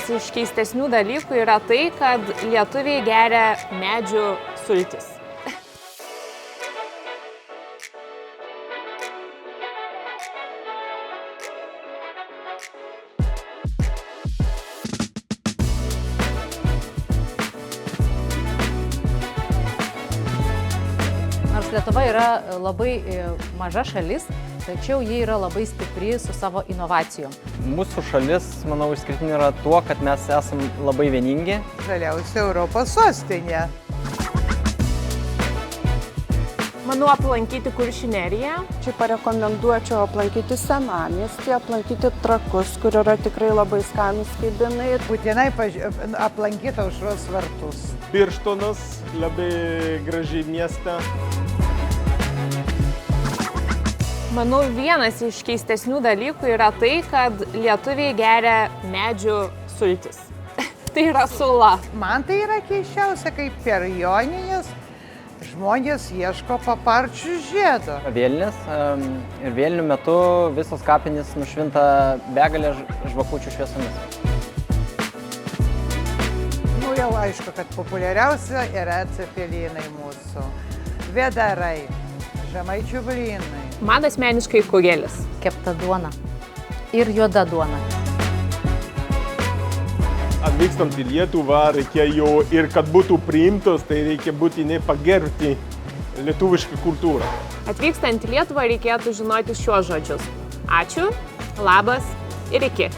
vienas iš keistesnių dalykų yra tai, kad lietuviai geria medžių sultis. Nors Lietuva yra labai maža šalis, tačiau ji yra labai stipri su savo inovacijom. Mūsų šalis, manau, išskirtinė yra tuo, kad mes esame labai vieningi. Žaliausia Europos sostinė. Manau, aplankyti Kuršių neriją. Čia parekomenduočiau aplankyti Senamiestį, aplankyti Trakus, kur yra tikrai labai skanūs kibinai. Būtinai aplankyti Aušros vartus. Birštonas, labai graži miesta. Manau, vienas iš keistesnių dalykų yra tai, kad lietuviai geria medžių sultis. Tai yra sula. Man tai yra keisčiausia, kaip per Jonines žmonės ieško paparčių žiedo. Vėlinės ir vėlinių metu visos kapinės nušvinta begalė žvakučių šviesomis. Nu jau aišku, kad populiariausia yra cepelinai mūsų. Vėdarai, žemaičių blynai. Man asmeniškai kugelis. Kepta duona ir juoda duona. Atvykstant į Lietuvą reikėjo ir kad būtų priimtos, tai reikia būtinai pagerbti lietuvišką kultūrą. Atvykstant į Lietuvą reikėtų žinoti šiuos žodžius. Ačiū, labas ir iki.